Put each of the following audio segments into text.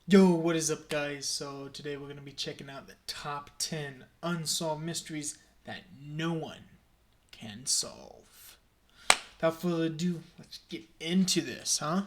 Yo, what is up, guys? So, today we're going to be checking out the top 10 unsolved mysteries that no one can solve. Without further ado, let's get into this, huh?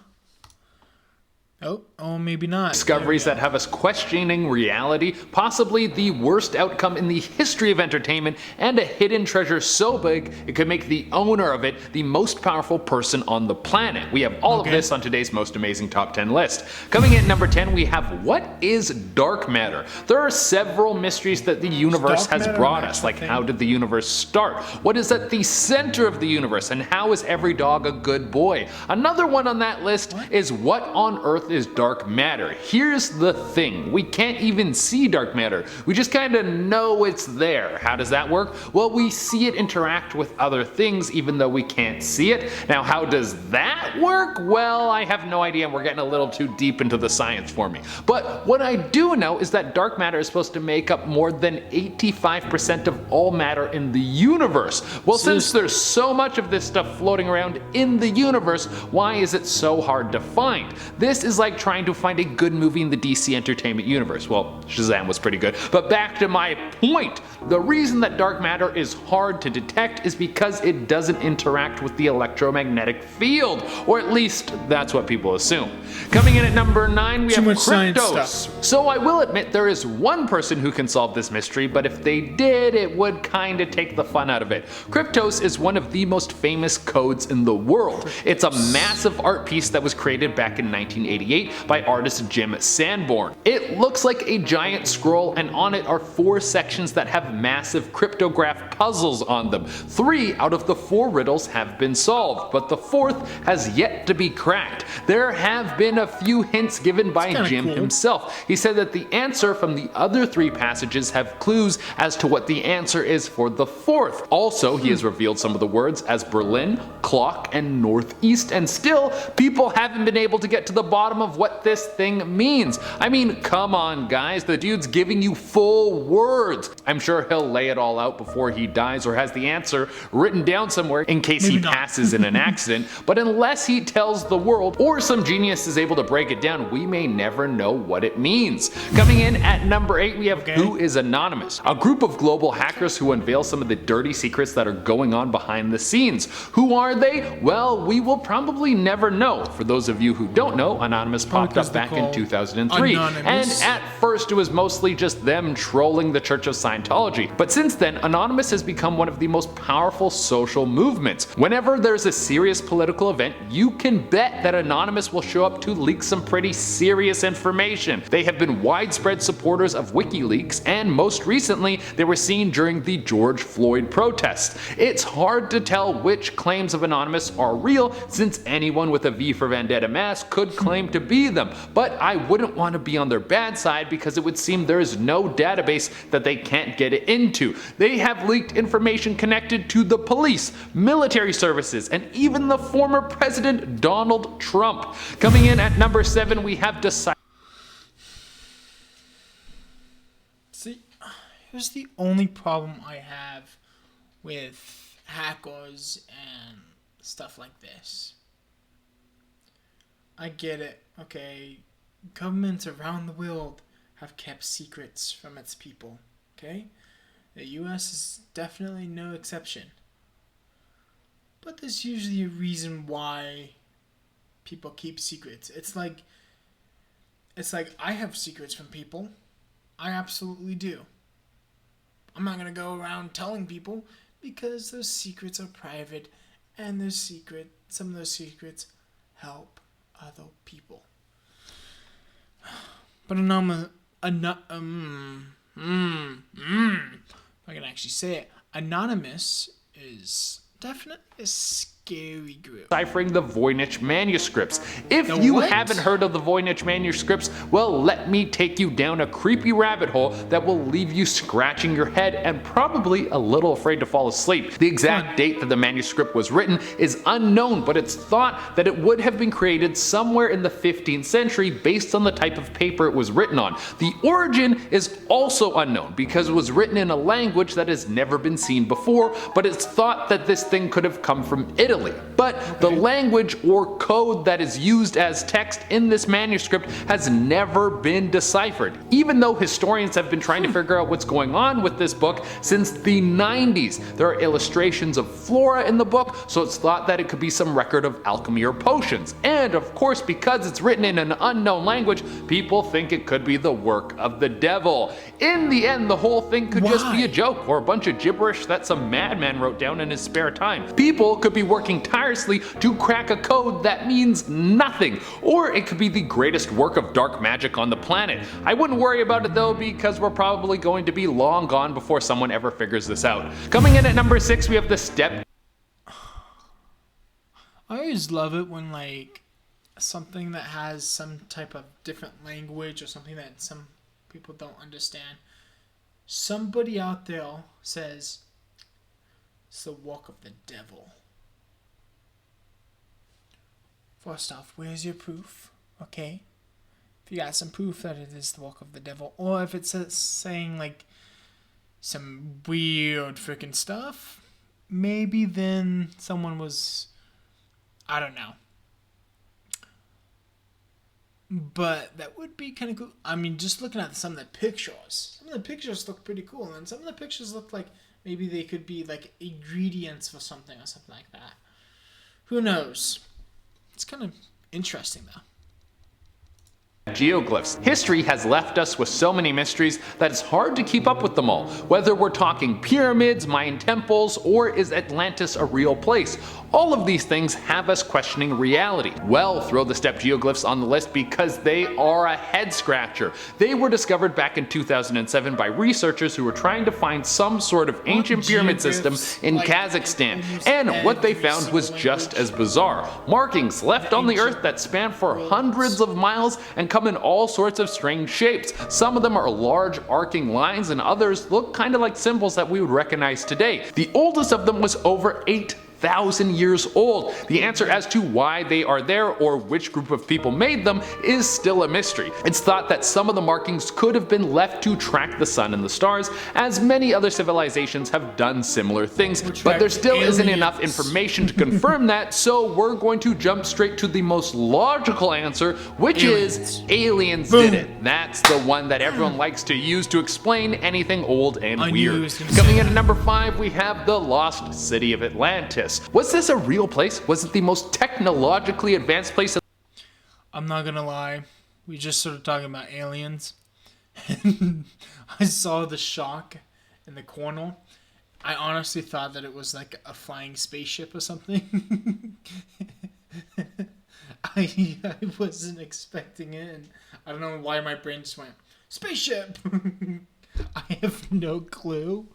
Oh, maybe not. Discoveries that have us questioning reality, possibly the worst outcome in the history of entertainment, and a hidden treasure so big it could make the owner of it the most powerful person on the planet. We have all of this on today's most amazing top 10 list. Coming in at number 10, we have what is dark matter? There are several mysteries that the universe has brought us, like how did the universe start? What is at the center of the universe? And how is every dog a good boy? Another one on that list is what on earth is dark matter. Here's the thing, we can't even see dark matter, we just kinda know it's there. How does that work? Well, we see it interact with other things even though we can't see it. Now how does that work? Well, I have no idea, and we're getting a little too deep into the science for me. But what I do know is that dark matter is supposed to make up more than 85% of all matter in the universe. Well, since there's so much of this stuff floating around in the universe, why is it so hard to find? This is like trying to find a good movie in the DC entertainment universe. Well, Shazam was pretty good. But back to my point. The reason that dark matter is hard to detect is because it doesn't interact with the electromagnetic field. Or at least, that's what people assume. Coming in at number 9, we have cryptos. So I will admit there is one person who can solve this mystery, but if they did, it would kinda take the fun out of it. Cryptos is one of the most famous codes in the world. It's a massive art piece that was created back in 1988 by artist Jim Sanborn. It looks like a giant scroll, and on it are 4 sections that have massive cryptograph puzzles on them. 3 out of the 4 riddles have been solved, but the 4th has yet to be cracked. There have been a few hints given by Jim himself. He said that the answer from the other 3 passages have clues as to what the answer is for the 4th. Also, he has revealed some of the words as Berlin, clock, and northeast, and still, people haven't been able to get to the bottom of what this thing means. I mean, come on guys, the dude's giving you full words. I'm sure he'll lay it all out before he dies or has the answer written down somewhere in case he passes in an accident, but unless he tells the world or some genius is able to break it down, we may never know what it means. Coming in at number 8, we have Who is Anonymous? A group of global hackers who unveil some of the dirty secrets that are going on behind the scenes. Who are they? Well, we will probably never know. For those of you who don't know, Anonymous popped up back in 2003, and at first it was mostly just them trolling the Church of Scientology. But since then, Anonymous has become one of the most powerful social movements. Whenever there's a serious political event, you can bet that Anonymous will show up to leak some pretty serious information. They have been widespread supporters of WikiLeaks, and most recently, they were seen during the George Floyd protests. It's hard to tell which claims of Anonymous are real, since anyone with a V for Vendetta mask could claim to be them, but I wouldn't want to be on their bad side because it would seem there is no database that they can't get it into. They have leaked information connected to the police, military services, and even the former President Donald Trump. Coming in at number 7, we have See, here's the only problem I have with hackers and stuff like this. I get it, okay? Governments around the world have kept secrets from its people, okay? The US is definitely no exception. But there's usually a reason why people keep secrets. It's like I have secrets from people. I absolutely do. I'm not gonna go around telling people because those secrets are private, and some of those secrets help other people. But if I can actually say it, Anonymous is definitely a scary group. Deciphering the Voynich manuscripts. If you haven't heard of the Voynich manuscripts, well, let me take you down a creepy rabbit hole that will leave you scratching your head and probably a little afraid to fall asleep. The exact date that the manuscript was written is unknown, but it's thought that it would have been created somewhere in the 15th century based on the type of paper it was written on. The origin is also unknown because it was written in a language that has never been seen before, but it's thought that this thing could have come from Italy. But the language or code that is used as text in this manuscript has never been deciphered, even though historians have been trying to figure out what's going on with this book since the 90s. There are illustrations of flora in the book, so it's thought that it could be some record of alchemy or potions. And of course, because it's written in an unknown language, people think it could be the work of the devil. In the end, the whole thing could just be a joke or a bunch of gibberish that some madman wrote down in his spare time. People could be working tirelessly to crack a code that means nothing, or it could be the greatest work of dark magic on the planet. I wouldn't worry about it though, because we're probably going to be long gone before someone ever figures this out. Coming in at number 6, we have the step. I always love it when like something that has some type of different language or something that some people don't understand. Somebody out there says it's the walk of the devil. First off, where's your proof? Okay? If you got some proof that it is the walk of the devil, or if it's saying like some weird freaking stuff, maybe then someone was, I don't know. But that would be kind of cool. I mean, just looking at some of the pictures. Some of the pictures look pretty cool. And some of the pictures look like maybe they could be like ingredients for something or something like that. Who knows? It's kind of interesting though. Geoglyphs. History has left us with so many mysteries that it's hard to keep up with them all. Whether we're talking pyramids, Mayan temples, or is Atlantis a real place? All of these things have us questioning reality. Well, throw the steppe geoglyphs on the list because they are a head scratcher. They were discovered back in 2007 by researchers who were trying to find some sort of ancient pyramid system in Kazakhstan, and what they found was just as bizarre. Markings left on the earth that span for hundreds of miles and come in all sorts of strange shapes. Some of them are large arcing lines and others look kind of like symbols that we would recognize today. The oldest of them was over 8,000 years old. The answer as to why they are there or which group of people made them is still a mystery. It's thought that some of the markings could have been left to track the sun and the stars, as many other civilizations have done similar things, but there still isn't enough information to confirm that, so we're going to jump straight to the most logical answer, which is aliens did it. That's the one that everyone likes to use to explain anything old and weird. Coming in at number 5, we have the lost city of Atlantis. Was this a real place? Was it the most technologically advanced place? I'm not gonna lie, we just started talking about aliens, and I saw the shock in the corner. I honestly thought that it was like a flying spaceship or something. I wasn't expecting it, and I don't know why my brain just went, spaceship! I have no clue.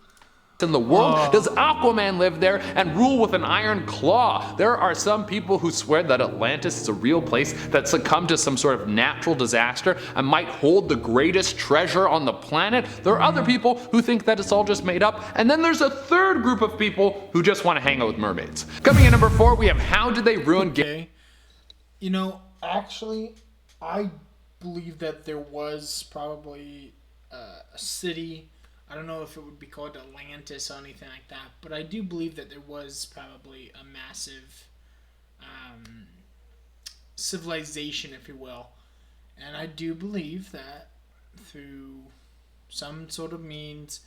In the world? Does Aquaman live there and rule with an iron claw? There are some people who swear that Atlantis is a real place that succumbed to some sort of natural disaster and might hold the greatest treasure on the planet. There are other people who think that it's all just made up, and then there's a third group of people who just want to hang out with mermaids. Coming in number 4, we have how did they ruin You know, actually, I believe that there was probably a city. I don't know if it would be called Atlantis or anything like that, but I do believe that there was probably a massive civilization, if you will. And I do believe that through some sort of means,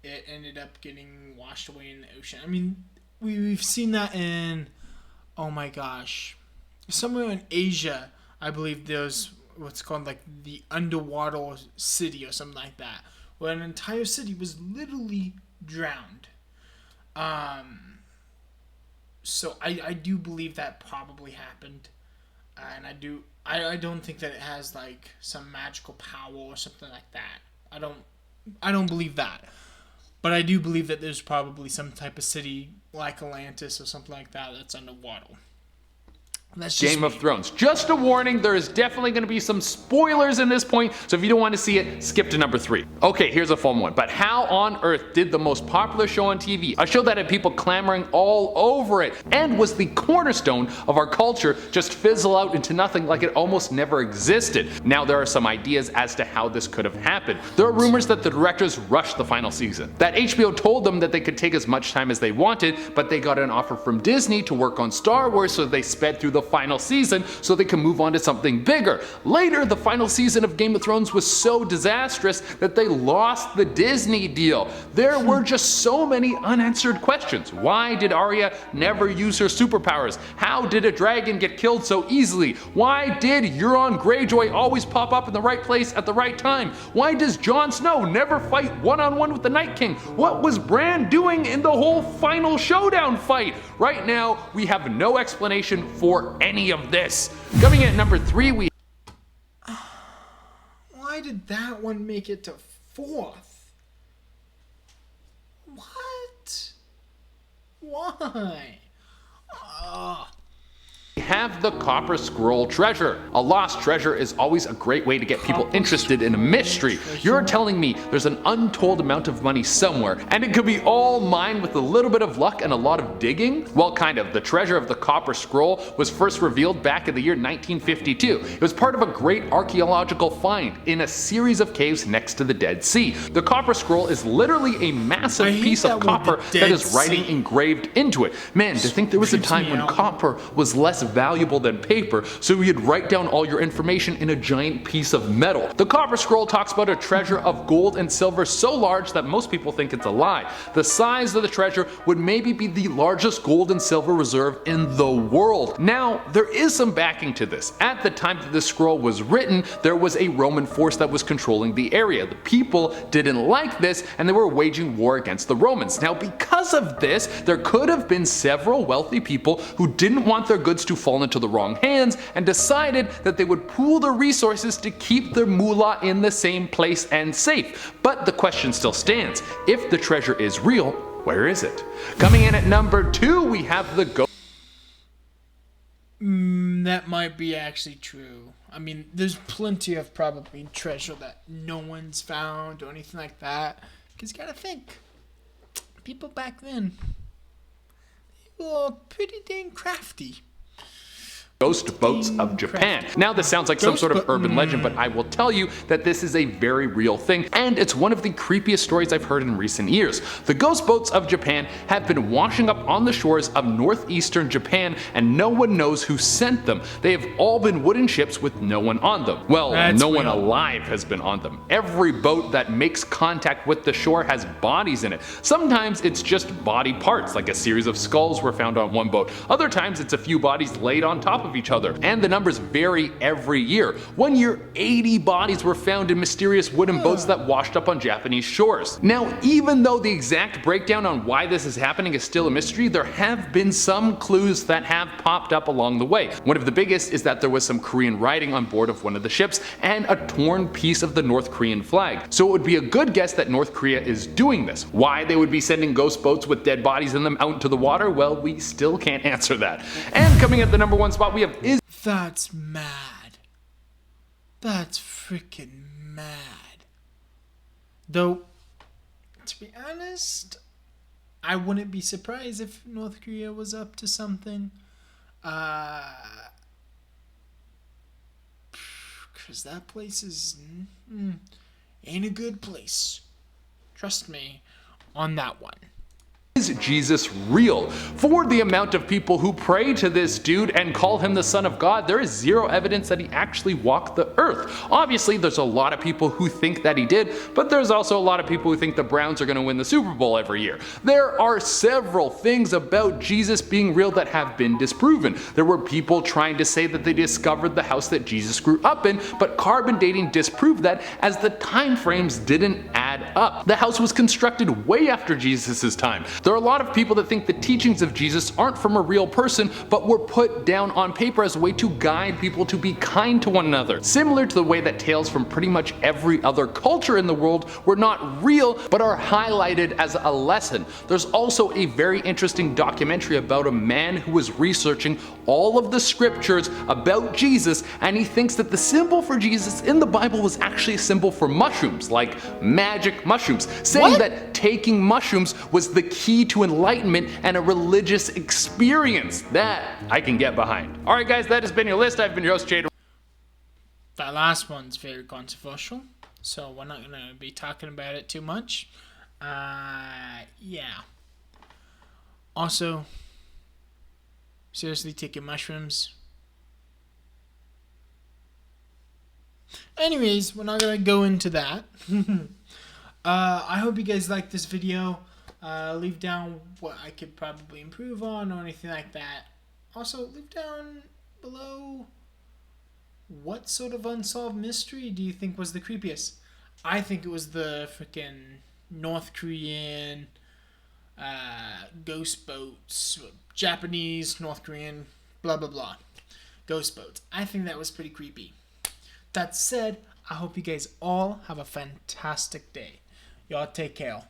it ended up getting washed away in the ocean. I mean, we've seen that in, oh my gosh, somewhere in Asia, I believe there's what's called like the underwater city or something like that, where an entire city was literally drowned. So I do believe that probably happened, and I don't think that it has like some magical power or something like that. I don't believe that, but I do believe that there's probably some type of city like Atlantis or something like that that's underwater. That's just Game of me. Thrones. Just a warning, there is definitely going to be some spoilers in this point, so if you don't want to see it, skip to number 3. Okay, here's a fun one. But how on earth did the most popular show on TV, a show that had people clamoring all over it, and was the cornerstone of our culture, just fizzle out into nothing like it almost never existed? Now there are some ideas as to how this could have happened. There are rumors that the directors rushed the final season, that HBO told them that they could take as much time as they wanted, but they got an offer from Disney to work on Star Wars, so they sped through the final season so they can move on to something bigger. Later, the final season of Game of Thrones was so disastrous that they lost the Disney deal. There were just so many unanswered questions. Why did Arya never use her superpowers? How did a dragon get killed so easily? Why did Euron Greyjoy always pop up in the right place at the right time? Why does Jon Snow never fight one-on-one with the Night King? What was Bran doing in the whole final showdown fight? Right now, we have no explanation for any of this. Coming in at number 3, we... Why did that one make it to 4th? What? Why? have the Copper Scroll treasure. A lost treasure is always a great way to get people interested in a mystery. You're telling me there's an untold amount of money somewhere, and it could be all mine with a little bit of luck and a lot of digging? Well, kind of. The treasure of the Copper Scroll was first revealed back in the year 1952. It was part of a great archaeological find in a series of caves next to the Dead Sea. The Copper Scroll is literally a massive piece of copper that is writing engraved into it. Man, to think there was a time when copper was less valuable than paper, so you'd write down all your information in a giant piece of metal. The Copper Scroll talks about a treasure of gold and silver so large that most people think it's a lie. The size of the treasure would maybe be the largest gold and silver reserve in the world. Now, there is some backing to this. At the time that this scroll was written, there was a Roman force that was controlling the area. The people didn't like this, and they were waging war against the Romans. Now, because of this, there could have been several wealthy people who didn't want their goods to fall into the wrong hands and decided that they would pool their resources to keep their moolah in the same place and safe. But the question still stands. If the treasure is real, where is it? Coming in at number 2, we have the ghost. That might be actually true. I mean, there's plenty of probably treasure that no one's found or anything like that. Because you gotta think, people back then, they were pretty dang crafty. Ghost boats of Japan. Now this sounds like some sort of urban legend, but I will tell you that this is a very real thing, and it's one of the creepiest stories I've heard in recent years. The ghost boats of Japan have been washing up on the shores of northeastern Japan, and no one knows who sent them. They have all been wooden ships with no one on them. Well, no one alive has been on them. Every boat that makes contact with the shore has bodies in it. Sometimes it's just body parts, like a series of skulls were found on one boat. Other times it's a few bodies laid on top of each other, and the numbers vary every year. One year, 80 bodies were found in mysterious wooden boats that washed up on Japanese shores. Now, even though the exact breakdown on why this is happening is still a mystery, there have been some clues that have popped up along the way. One of the biggest is that there was some Korean writing on board of one of the ships and a torn piece of the North Korean flag. So it would be a good guess that North Korea is doing this. Why they would be sending ghost boats with dead bodies in them out into the water, well, we still can't answer that. And coming at the number 1 spot, we have That's mad. That's freaking mad. Though, to be honest, I wouldn't be surprised if North Korea was up to something. Because that place is ain't a good place. Trust me on that one. Is Jesus real? For the amount of people who pray to this dude and call him the Son of God, there is zero evidence that he actually walked the earth. Obviously, there's a lot of people who think that he did, but there's also a lot of people who think the Browns are going to win the Super Bowl every year. There are several things about Jesus being real that have been disproven. There were people trying to say that they discovered the house that Jesus grew up in, but carbon dating disproved that, as the time frames didn't add add up. The house was constructed way after Jesus' time. There are a lot of people that think the teachings of Jesus aren't from a real person, but were put down on paper as a way to guide people to be kind to one another. Similar to the way that tales from pretty much every other culture in the world were not real, but are highlighted as a lesson. There's also a very interesting documentary about a man who was researching all of the scriptures about Jesus, and he thinks that the symbol for Jesus in the Bible was actually a symbol for mushrooms, like magic mushrooms, saying that taking mushrooms was the key to enlightenment and a religious experience. That I can get behind. Alright guys, that has been your list. I've been your host, Jade. That last one's very controversial, so we're not going to be talking about it too much. Yeah. Also, seriously, taking mushrooms. Anyways, we're not going to go into that. I hope you guys liked this video. Leave down what I could probably improve on or anything like that. Also, leave down below what sort of unsolved mystery do you think was the creepiest? I think it was the freaking North Korean ghost boats, Japanese, North Korean, blah blah blah, ghost boats. I think that was pretty creepy. That said, I hope you guys all have a fantastic day. Y'all take care.